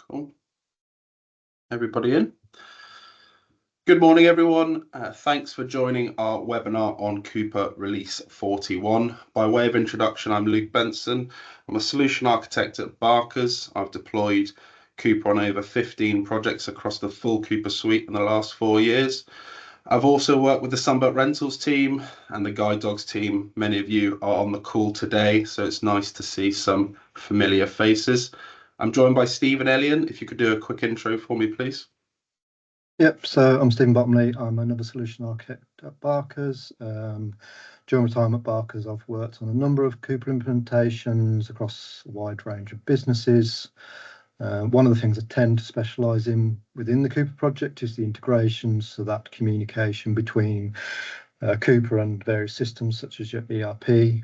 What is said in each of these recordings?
Cool. Everybody in? Good morning, everyone. Thanks for joining our webinar on Coupa Release 41. By way of introduction, I'm Luke Benson. I'm a solution architect at Barker's. I've deployed Coupa on over 15 projects across the full Coupa suite in the last 4 years. I've also worked with the Sunbelt Rentals team and the Guide Dogs team. Many of you are on the call today, so it's nice to see some familiar faces. I'm joined by Steve and Elian. If you could do a quick intro for me, please. Yep, so I'm Stephen Bottomley. I'm another solution architect at Barker's. During my time at Barker's, I've worked on a number of Coupa implementations across a wide range of businesses. One of the things I tend to specialise in within the Coupa project is the integrations, so that communication between Coupa and various systems such as your ERP.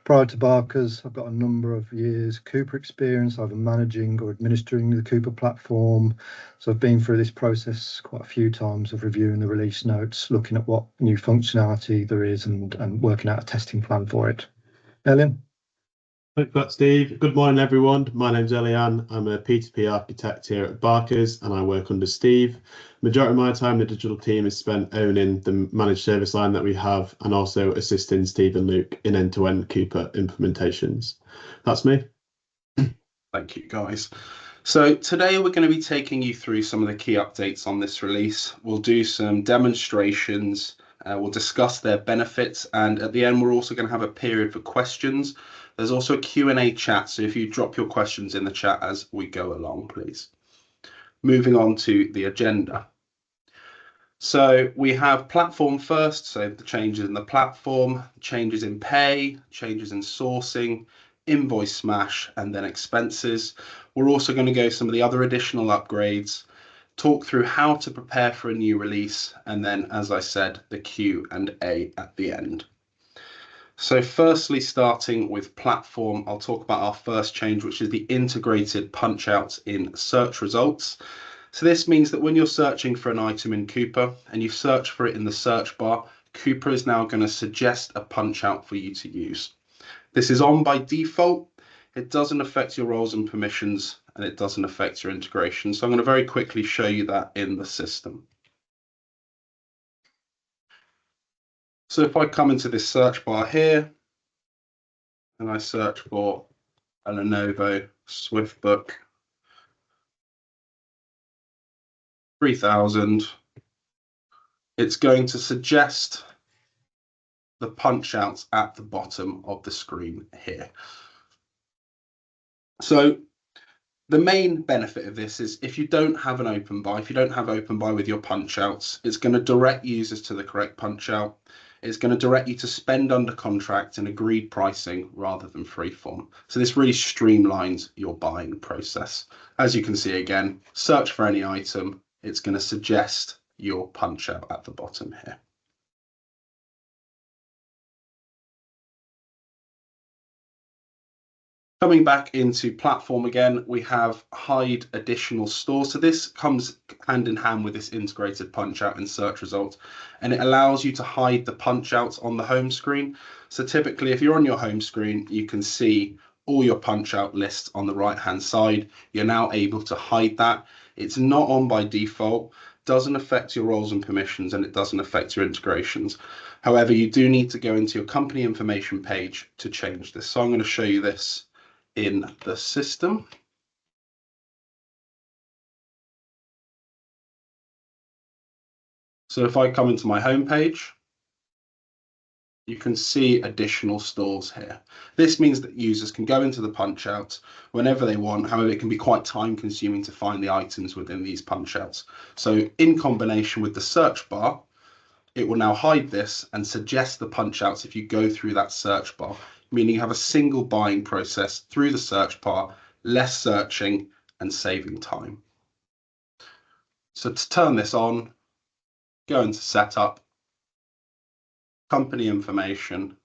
Prior to Barker's, I've got a number of years Coupa experience, either managing or administering the Coupa platform. So I've been through this process quite a few times of reviewing the release notes, looking at what new functionality there is and working out a testing plan for it. Elian? Thanks for that, Steve. Good morning, everyone. My name's Elian. I'm a P2P architect here at Barker's and I work under Steve. Majority of my time, the digital team is spent owning the managed service line that we have and also assisting Steve and Luke in end-to-end Coupa implementations. That's me. Thank you, guys. So today we're going to be taking you through some of the key updates on this release. We'll do some demonstrations, we'll discuss their benefits, and at the end we're also going to have a period for questions. There's also a Q&A chat, so if you drop your questions in the chat as we go along, please. Moving on to the agenda. So we have platform first, so the changes in the platform, changes in pay, changes in sourcing, invoice smash, and then expenses. We're also going to go some of the other additional upgrades, talk through how to prepare for a new release, and then, as I said, the Q&A at the end. So firstly, starting with platform, I'll talk about our first change, which is the integrated punch outs in search results. So this means that when you're searching for an item in Coupa and you search for it in the search bar, Coupa is now going to suggest a punch out for you to use. This is on by default. It doesn't affect your roles and permissions, and it doesn't affect your integration. So I'm going to very quickly show you that in the system. So if I come into this search bar here and I search for a Lenovo SwiftBook 3000, it's going to suggest the punch outs at the bottom of the screen here. So the main benefit of this is if you don't have an open buy, if you don't have open buy with your punch outs, it's going to direct users to the correct punch out. It's going to direct you to spend under contract and agreed pricing rather than freeform. So this really streamlines your buying process. As you can see again, search for any item, it's going to suggest your punch out at the bottom here. Coming back into platform again, we have hide additional stores. So this comes hand in hand with this integrated punch out in search results, and it allows you to hide the punch outs on the home screen. So typically if you're on your home screen, you can see all your punch out lists on the right hand side. You're now able to hide that. It's not on by default, doesn't affect your roles and permissions, and it doesn't affect your integrations. However, you do need to go into your company information page to change this. So I'm going to show you this in the system. So if I come into my home page, you can see additional stores here. This means that users can go into the punch outs whenever they want. However, it can be quite time consuming to find the items within these punch outs. So in combination with the search bar, it will now hide this and suggest the punch outs if you go through that search bar, meaning you have a single buying process through the search bar, less searching and saving time. So to turn this on, go into setup, company information.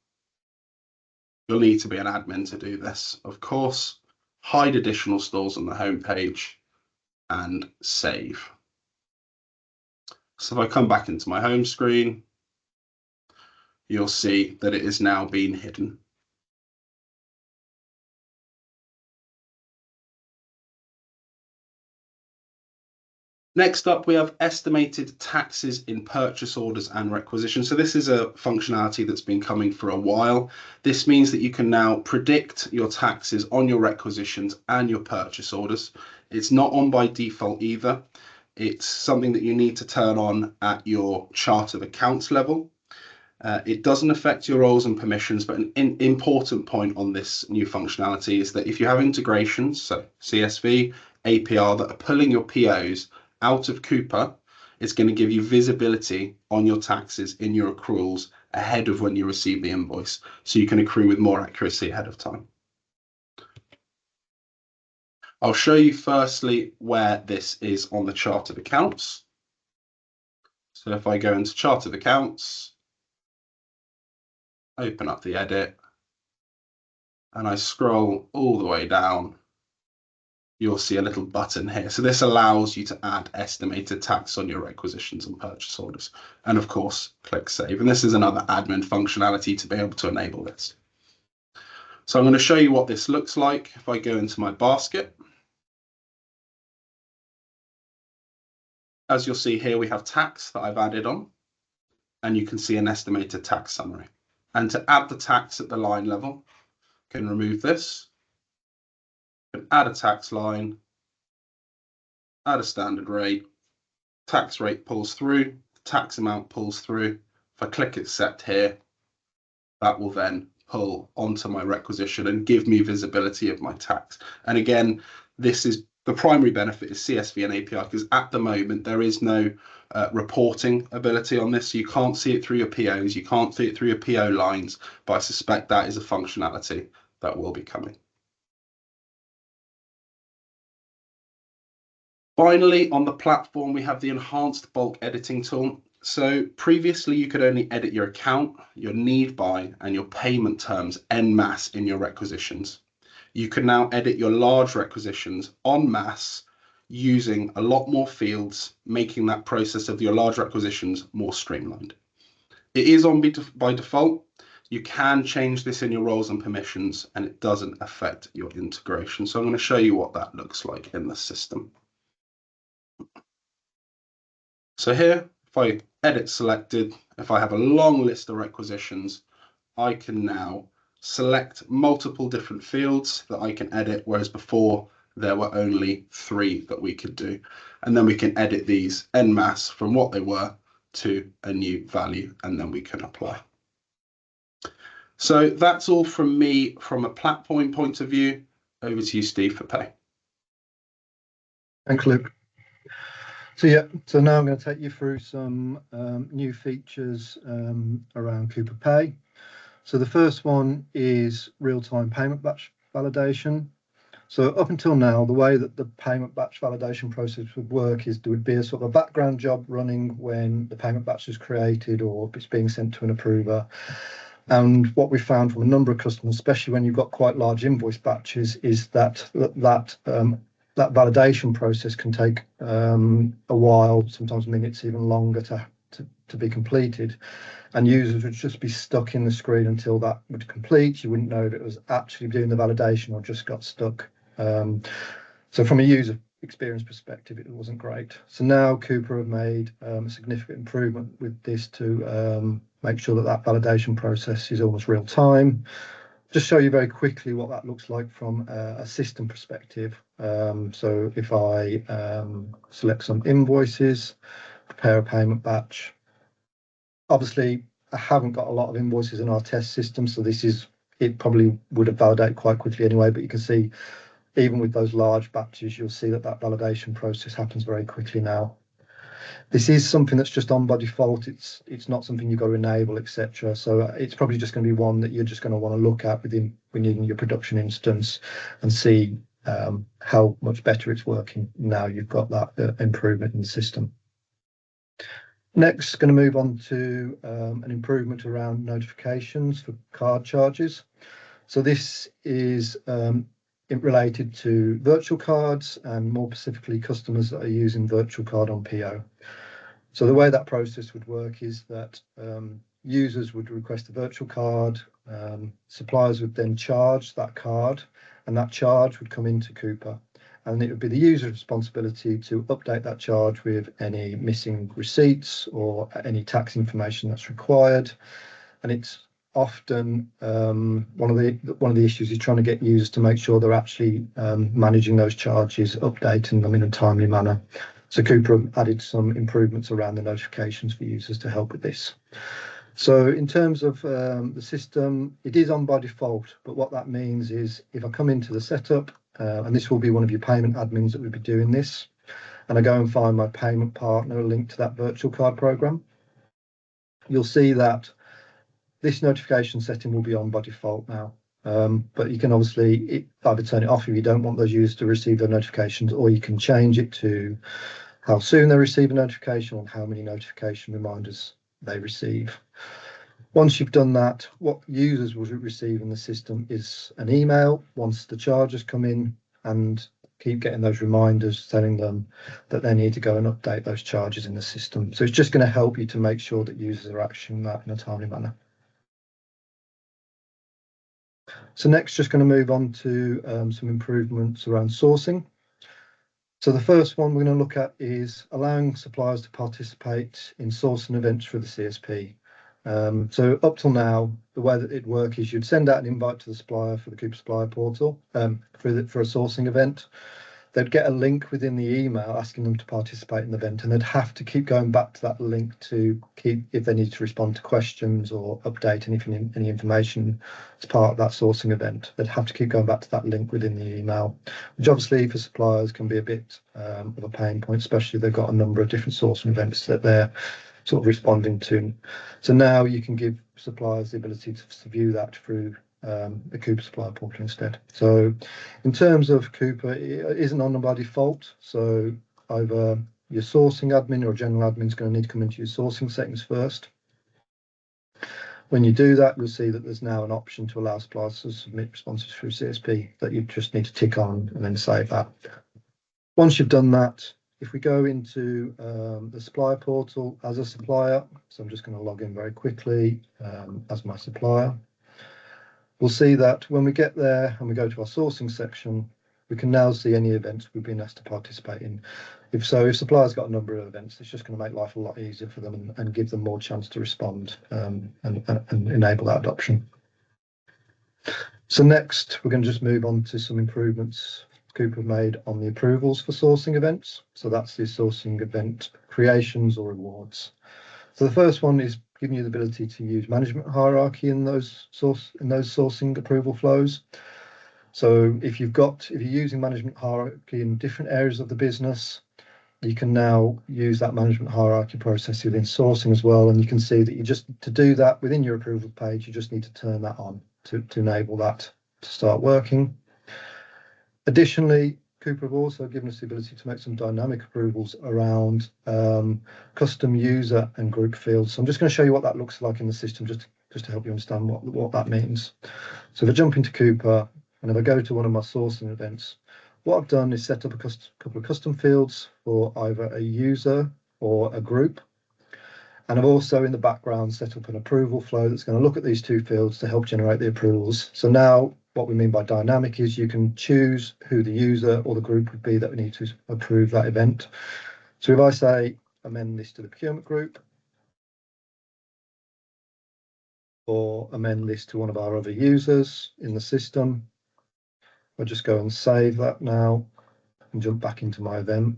You'll need to be an admin to do this, of course. Hide additional stores on the home page and save. So if I come back into my home screen, you'll see that it is now being hidden. Next up, we have estimated taxes in purchase orders and requisitions. So this is a functionality that's been coming for a while. This means that you can now predict your taxes on your requisitions and your purchase orders. It's not on by default either. It's something that you need to turn on at your chart of accounts level. It doesn't affect your roles and permissions, but an important point on this new functionality is that if you have integrations, so CSV, APR, that are pulling your POs out of Coupa, it's going to give you visibility on your taxes in your accruals ahead of when you receive the invoice, so you can accrue with more accuracy ahead of time. I'll show you firstly where this is on the chart of accounts. So if I go into chart of accounts, open up the edit, and I scroll all the way down, you'll see a little button here. So this allows you to add estimated tax on your requisitions and purchase orders. And of course, click save. And this is another admin functionality to be able to enable this. So I'm going to show you what this looks like. If I go into my basket, as you'll see here, we have tax that I've added on, and you can see an estimated tax summary. And to add the tax at the line level, I can remove this, can add a tax line, add a standard rate, tax rate pulls through, tax amount pulls through. If I click accept here, that will then pull onto my requisition and give me visibility of my tax. And again, this is the primary benefit is CSV and API, because at the moment there is no reporting ability on this. So you can't see it through your POs, you can't see it through your PO lines, but I suspect that is a functionality that will be coming. Finally, on the platform, we have the enhanced bulk editing tool. So previously you could only edit your account, your need buy, and your payment terms en masse in your requisitions. You can now edit your large requisitions en masse using a lot more fields, making that process of your large requisitions more streamlined. It is on by default. You can change this in your roles and permissions, and it doesn't affect your integration. So I'm going to show you what that looks like in the system. So here, if I edit selected, if I have a long list of requisitions, I can now select multiple different fields that I can edit, whereas before there were only 3 that we could do. And then we can edit these en masse from what they were to a new value, and then we can apply. So that's all from me from a platform point of view. Over to you, Steve, for pay. Thanks, Luke. So now I'm going to take you through some new features around Coupa Pay. So the first one is real-time payment batch validation. So up until now, the way that the payment batch validation process would work is there would be a sort of a background job running when the payment batch is created or it's being sent to an approver. And what we found from a number of customers, especially when you've got quite large invoice batches, is that validation process can take a while, sometimes minutes, even longer to be completed. And users would just be stuck in the screen until that would complete. You wouldn't know if it was actually doing the validation or just got stuck. So from a user experience perspective, it wasn't great. So now Coupa have made a significant improvement with this to make sure that validation process is almost real time. Just show you very quickly what that looks like from a system perspective. So if I select some invoices, prepare a payment batch. Obviously, I haven't got a lot of invoices in our test system, so it probably would have validated quite quickly anyway, but you can see even with those large batches, you'll see that validation process happens very quickly now. This is something that's just on by default. It's not something you've got to enable, etc. So it's probably just going to be one that you're just going to want to look at within your production instance and see how much better it's working now you've got that improvement in the system. Next, going to move on to an improvement around notifications for card charges. So this is related to virtual cards and more specifically customers that are using virtual card on PO. So the way that process would work is that users would request a virtual card, suppliers would then charge that card, and that charge would come into Coupa. and it would be the user's responsibility to update that charge with any missing receipts or any tax information that's required. And it's often one of the issues is trying to get users to make sure they're actually managing those charges, updating them in a timely manner. So Coupa added some improvements around the notifications for users to help with this. So in terms of the system, it is on by default, but what that means is if I come into the setup, and this will be one of your payment admins that will be doing this, and I go and find my payment partner linked to that virtual card program, you'll see that this notification setting will be on by default now. But you can obviously either turn it off if you don't want those users to receive their notifications, or you can change it to how soon they receive a notification and how many notification reminders they receive. Once you've done that, what users will receive in the system is an email once the charges come in, and keep getting those reminders telling them that they need to go and update those charges in the system. So it's just going to help you to make sure that users are actioning that in a timely manner. So next, just going to move on to some improvements around sourcing. So the first one we're going to look at is allowing suppliers to participate in sourcing events for the CSP. So up till now, the way that it'd work is you'd send out an invite to the supplier for the Coupa supplier portal for a sourcing event. They'd get a link within the email asking them to participate in the event, and they'd have to keep going back to that link to keep, if they need to respond to questions or update any information as part of that sourcing event, they'd have to keep going back to that link within the email, which obviously for suppliers can be a bit of a pain point, especially if they've got a number of different sourcing events that they're sort of responding to. So now you can give suppliers the ability to view that through the Coupa supplier portal instead. So in terms of Coupa, it isn't on by default. So either your sourcing admin or general admin is going to need to come into your sourcing settings first. When you do that, you'll see that there's now an option to allow suppliers to submit responses through CSP that you just need to tick on and then save that. Once you've done that, if we go into the supplier portal as a supplier, so I'm just going to log in very quickly as my supplier. We'll see that when we get there and we go to our sourcing section, we can now see any events we've been asked to participate in. If suppliers got a number of events, it's just going to make life a lot easier for them and give them more chance to respond and enable that adoption. So next, we're going to just move on to some improvements Coupa made on the approvals for sourcing events. So that's the sourcing event creations or rewards. So the first one is giving you the ability to use management hierarchy in those sourcing approval flows. So if you're using management hierarchy in different areas of the business, you can now use that management hierarchy process within sourcing as well. And you can see that to do that within your approval page, you just need to turn that on to enable that to start working. Additionally, Coupa have also given us the ability to make some dynamic approvals around custom user and group fields. So I'm just going to show you what that looks like in the system, just to help you understand what that means. So if I jump into Coupa and if I go to one of my sourcing events, what I've done is set up a couple of custom fields for either a user or a group. And I've also in the background set up an approval flow that's going to look at these two fields to help generate the approvals. So now what we mean by dynamic is you can choose who the user or the group would be that we need to approve that event. So if I say amend this to the procurement group, or amend this to one of our other users in the system, I'll just go and save that now and jump back into my event.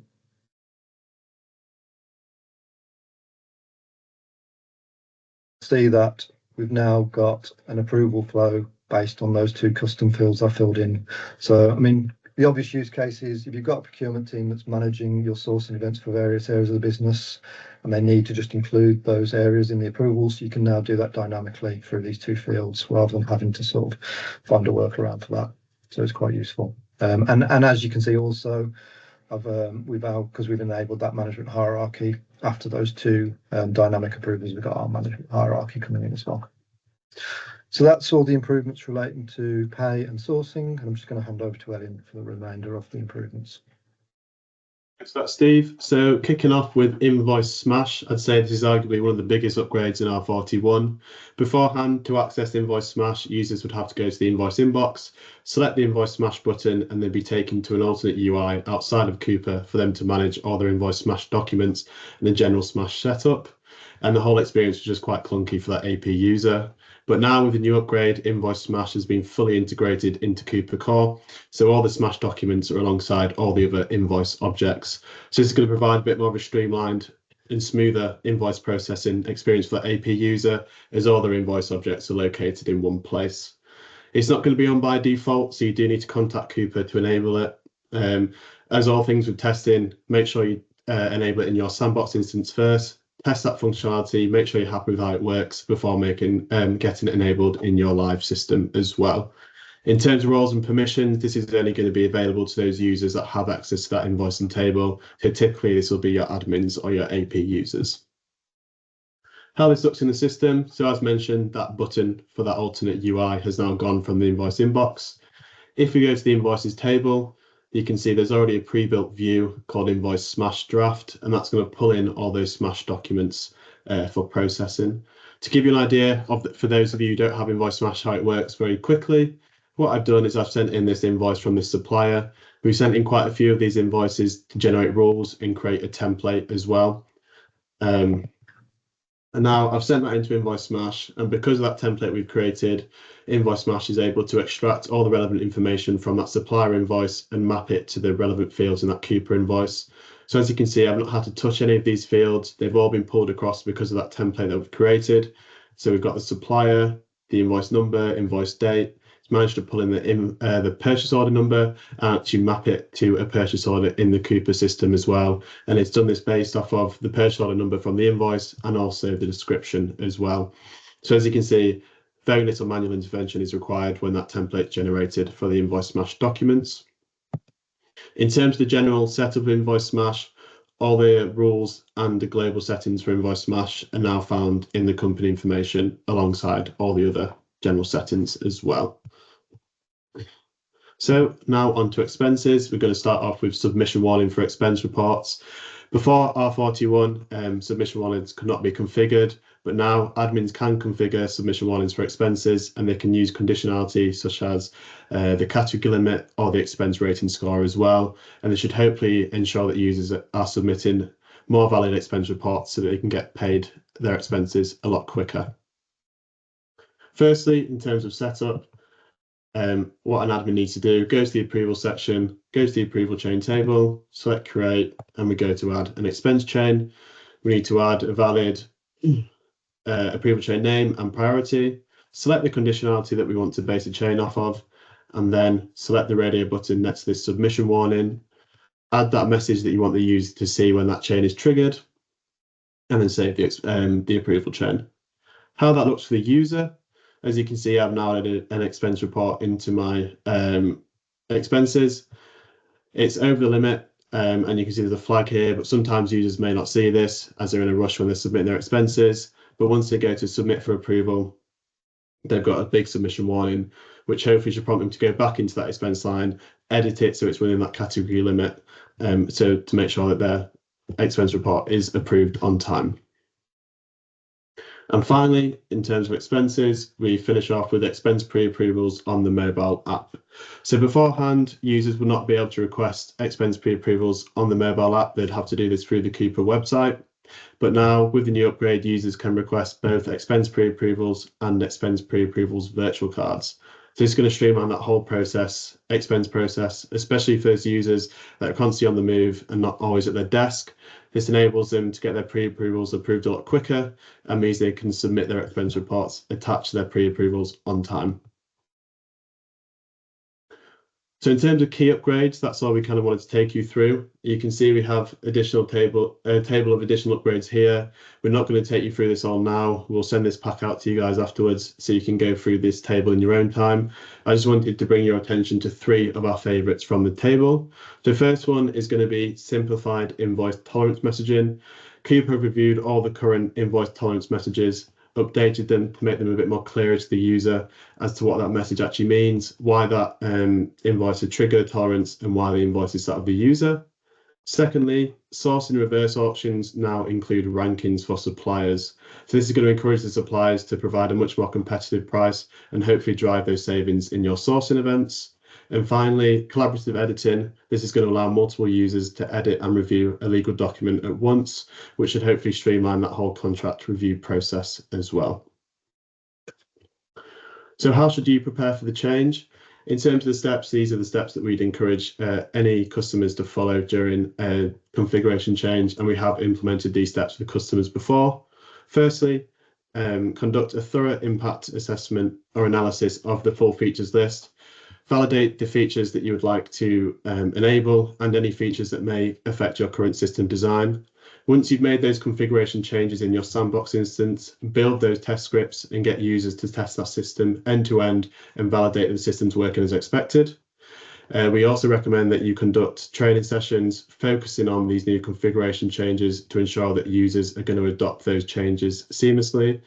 See that we've now got an approval flow based on those two custom fields I filled in. So, I mean, the obvious use case is if you've got a procurement team that's managing your sourcing events for various areas of the business, and they need to just include those areas in the approvals, you can now do that dynamically through these two fields rather than having to sort of find a workaround for that. So it's quite useful. And as you can see also, because we've enabled that management hierarchy after those two dynamic approvals, we've got our management hierarchy coming in as well. So that's all the improvements relating to pay and sourcing, and I'm just going to hand over to Ellen for the remainder of the improvements. Thanks for that, Steve. So kicking off with Invoice Smash, I'd say this is arguably one of the biggest upgrades in R41. Beforehand, to access Invoice Smash, users would have to go to the Invoice inbox, select the Invoice Smash button, and they'd be taken to an alternate UI outside of Coupa for them to manage all their Invoice Smash documents and the general Smash setup. And the whole experience was just quite clunky for that AP user. But now with the new upgrade, Invoice Smash has been fully integrated into Coupa Core. So all the Smash documents are alongside all the other invoice objects. So this is going to provide a bit more of a streamlined and smoother invoice processing experience for the AP user, as all their invoice objects are located in one place. It's not going to be on by default, so you do need to contact Coupa to enable it. As all things with testing, make sure you enable it in your sandbox instance first. Test that functionality, make sure you're happy with how it works before getting it enabled in your live system as well. In terms of roles and permissions, this is only going to be available to those users that have access to that invoicing table. So typically this will be your admins or your AP users. How this looks in the system. So as mentioned, that button for that alternate UI has now gone from the invoice inbox. If we go to the invoices table, you can see there's already a pre-built view called Invoice Smash Draft, and that's going to pull in all those Smash documents for processing. To give you an idea of, for those of you who don't have Invoice Smash, how it works very quickly, what I've done is I've sent in this invoice from this supplier. We've sent in quite a few of these invoices to generate rules and create a template as well. And now I've sent that into Invoice Smash, and because of that template we've created, Invoice Smash is able to extract all the relevant information from that supplier invoice and map it to the relevant fields in that Coupa invoice. So as you can see, I've not had to touch any of these fields. They've all been pulled across because of that template that we've created. So we've got the supplier, the invoice number, invoice date. It's managed to pull in the purchase order number and actually map it to a purchase order in the Coupa system as well. And it's done this based off of the purchase order number from the invoice and also the description as well. So as you can see, very little manual intervention is required when that template is generated for the Invoice Smash documents. In terms of the general setup of Invoice Smash, all the rules and the global settings for Invoice Smash are now found in the company information alongside all the other general settings as well. So now on to expenses. We're going to start off with submission warning for expense reports. Before R41, submission warnings could not be configured, but now admins can configure submission warnings for expenses, and they can use conditionality such as the category limit or the expense rating score as well. And they should hopefully ensure that users are submitting more valid expense reports so that they can get paid their expenses a lot quicker. Firstly, in terms of setup, what an admin needs to do, go to the approval section, go to the approval chain table, select create, and we go to add an expense chain. We need to add a valid approval chain name and priority, select the conditionality that we want to base a chain off of, and then select the radio button next to this submission warning, add that message that you want the user to see when that chain is triggered, and then save the approval chain. How that looks for the user. As you can see, I've now added an expense report into my expenses. It's over the limit, and you can see there's a flag here, but sometimes users may not see this as they're in a rush when they're submitting their expenses. But once they go to submit for approval, they've got a big submission warning, which hopefully should prompt them to go back into that expense line, edit it so it's within that category limit, so to make sure that their expense report is approved on time. And finally, in terms of expenses, we finish off with expense pre-approvals on the mobile app. So beforehand, users would not be able to request expense pre-approvals on the mobile app. They'd have to do this through the Coupa website. But now with the new upgrade, users can request both expense pre-approvals and expense pre-approvals virtual cards. So it's going to streamline that whole process, expense process, especially for those users that are constantly on the move and not always at their desk. This enables them to get their pre-approvals approved a lot quicker and means they can submit their expense reports attached to their pre-approvals on time. So in terms of key upgrades, that's all we kind of wanted to take you through. You can see we have a table of additional upgrades here. We're not going to take you through this all now. We'll send this pack out to you guys afterwards so you can go through this table in your own time. I just wanted to bring your attention to 3 of our favorites from the table. The first one is going to be Simplified Invoice Tolerance Messaging. Coupa have reviewed all the current invoice tolerance messages, updated them to make them a bit more clear to the user as to what that message actually means, why that invoice would trigger tolerance, and why the invoice is set of the user. Secondly, sourcing reverse auctions now include rankings for suppliers. So this is going to encourage the suppliers to provide a much more competitive price and hopefully drive those savings in your sourcing events. And finally, collaborative editing. This is going to allow multiple users to edit and review a legal document at once, which should hopefully streamline that whole contract review process as well. So how should you prepare for the change? In terms of the steps, these are the steps that we'd encourage any customers to follow during a configuration change, and we have implemented these steps for customers before. Firstly, conduct a thorough impact assessment or analysis of the full features list. Validate the features that you would like to enable and any features that may affect your current system design. Once you've made those configuration changes in your sandbox instance, build those test scripts and get users to test that system end to end and validate that the system's working as expected. We also recommend that you conduct training sessions focusing on these new configuration changes to ensure that users are going to adopt those changes seamlessly.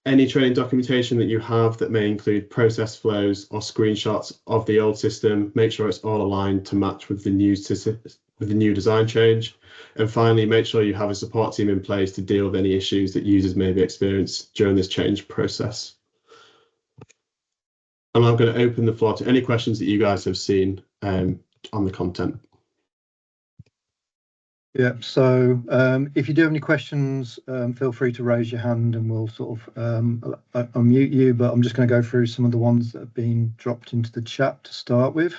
Any training documentation that you have that may include process flows or screenshots of the old system, make sure it's all aligned to match with the new design change. And finally, make sure you have a support team in place to deal with any issues that users may be experiencing during this change process. And I'm going to open the floor to any questions that you guys have seen on the content. Yeah, so if you do have any questions, feel free to raise your hand and we'll sort of unmute you, but I'm just going to go through some of the ones that have been dropped into the chat to start with.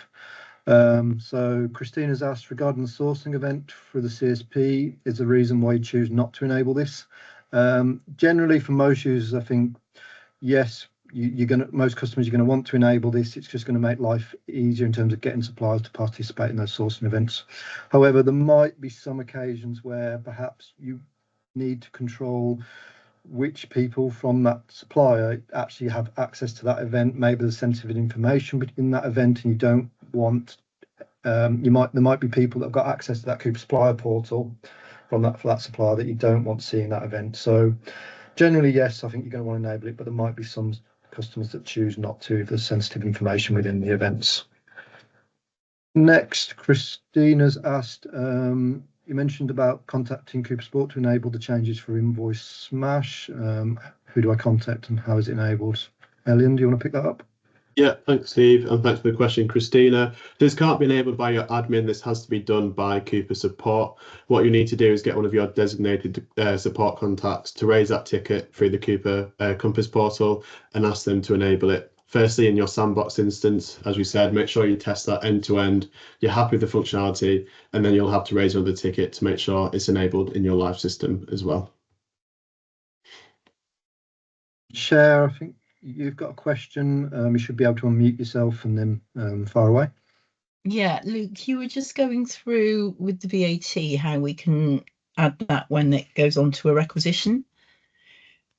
So Christina's asked, regarding the sourcing event for the CSP, is the reason why you choose not to enable this? Generally, for most users, I think, yes, most customers, you're going to want to enable this. It's just going to make life easier in terms of getting suppliers to participate in those sourcing events. However, there might be some occasions where perhaps you need to control which people from that supplier actually have access to that event. Maybe there's sensitive information in that event, and you don't want. There might be people that have got access to that Coupa supplier portal for that supplier that you don't want seeing that event. So generally, yes, I think you're going to want to enable it, but there might be some customers that choose not to if there's sensitive information within the events. Next, Christina's asked, you mentioned about contacting Coupa Support to enable the changes for Invoice Smash. Who do I contact and how is it enabled? Elian, do you want to pick that up? Yeah, thanks, Steve, and thanks for the question, Christina. This can't be enabled by your admin. This has to be done by Coupa Support. What you need to do is get one of your designated support contacts to raise that ticket through the Coupa Compass portal and ask them to enable it. Firstly, in your sandbox instance, as we said, make sure you test that end to end. You're happy with the functionality, and then you'll have to raise another ticket to make sure it's enabled in your live system as well. Cher, I think you've got a question. You should be able to unmute yourself and then fire away. Yeah, Luke, you were just going through with the VAT how we can add that when it goes on to a requisition.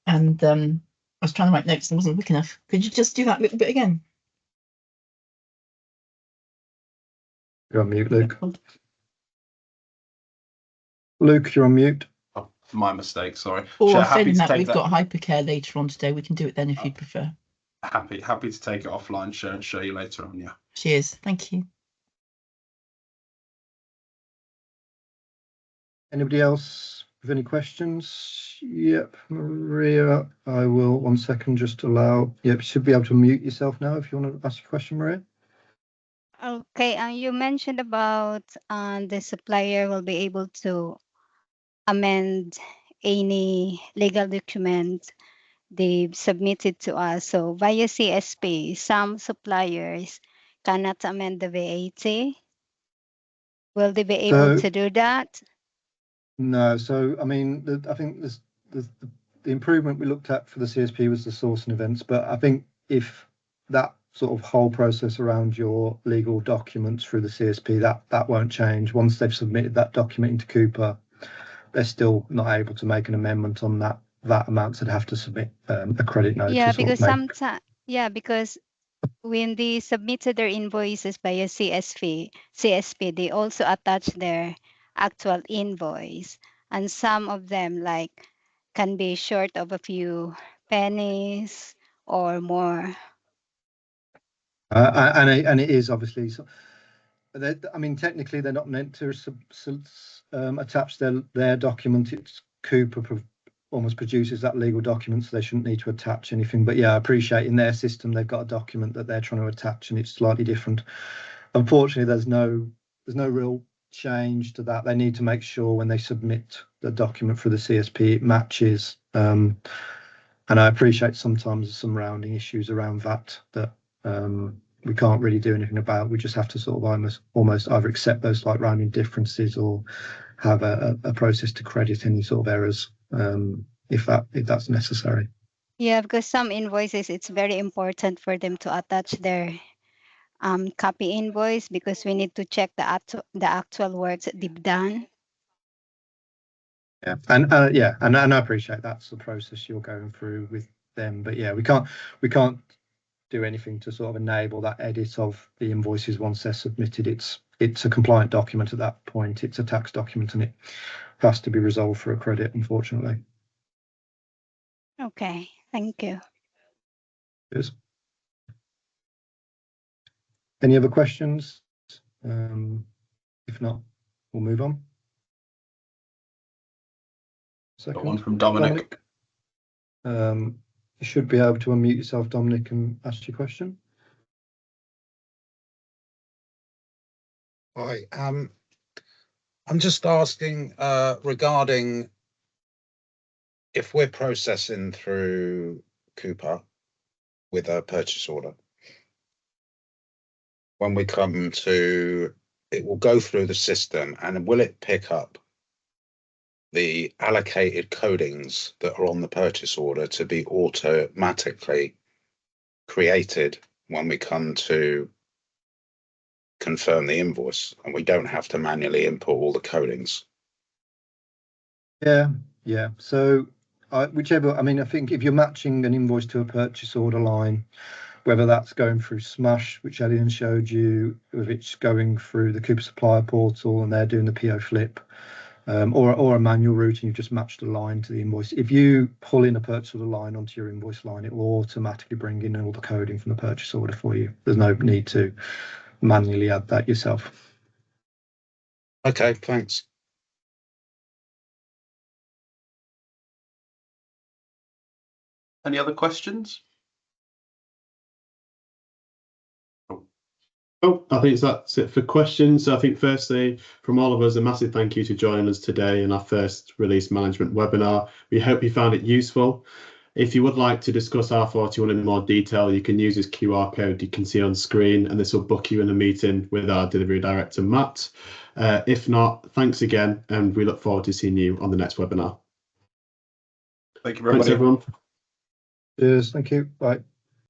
And I was trying to write notes and wasn't quick enough. Could you just do that a little bit again? You're on mute, Luke. Luke, you're on mute. Oh, my mistake, sorry. Or failing that, we've got hypercare later on today. We can do it then if you'd prefer. Happy to take it offline, share and show you later on, yeah. Cheers, thank you. Anybody else with any questions? Yep, Maria, I will, 1 second, just allow, yep, you should be able to mute yourself now if you want to ask a question, Maria. Okay, you mentioned about the supplier will be able to amend any legal document they've submitted to us. So via CSP, some suppliers cannot amend the VAT. Will they be able to do that? No, so I mean, I think the improvement we looked at for the CSP was the sourcing events, but I think if that sort of whole process around your legal documents through the CSP, that won't change. Once they've submitted that document into Coupa, they're still not able to make an amendment on that amount, so they'd have to submit a credit note. Yeah, because because when they submitted their invoices via CSP, they also attach their actual invoice, and some of them can be short of a few pennies or more. And it is obviously I mean, technically, they're not meant to attach their document. It's Coupa almost produces that legal document, so they shouldn't need to attach anything. But yeah, I appreciate in their system they've got a document that they're trying to attach, and it's slightly different. Unfortunately, there's no real change to that. They need to make sure when they submit the document for the CSP it matches. And I appreciate sometimes there's some rounding issues around that we can't really do anything about. We just have to sort of almost either accept those slight rounding differences or have a process to credit any sort of errors if that's necessary. Yeah, because some invoices, it's very important for them to attach their copy invoice because we need to check the actual works that they've done. Yeah, and I appreciate that's the process you're going through with them. But yeah, we can't do anything to sort of enable that edit of the invoices once they're submitted. It's a compliant document at that point. It's a tax document, and it has to be resolved for a credit, unfortunately. Okay, thank you. Yes. Any other questions? If not, we'll move on. Got one from Dominic. You should be able to unmute yourself, Dominic, and ask your question. Hi, I'm just asking regarding if we're processing through Coupa with a purchase order. When we come to, it will go through the system, and will it pick up the allocated codings that are on the purchase order to be automatically created when we come to confirm the invoice, and we don't have to manually input all the codings? Yeah. So whichever, I mean, I think if you're matching an invoice to a purchase order line, whether that's going through Smash, which Elian showed you, if it's going through the Coupa supplier portal and they're doing the PO flip, or a manual route and you've just matched a line to the invoice. If you pull in a purchase order line onto your invoice line, it will automatically bring in all the coding from the purchase order for you. There's no need to manually add that yourself. Okay, thanks. Any other questions? Oh, I think that's it for questions. I think firstly, from all of us, a massive thank you to joining us today in our first release management webinar. We hope you found it useful. If you would like to discuss R41 in more detail, you can use this QR code you can see on screen, and this will book you in a meeting with our delivery director, Matt. If not, thanks again, and we look forward to seeing you on the next webinar. Thank you very much, everyone. Cheers. Thank you. Bye.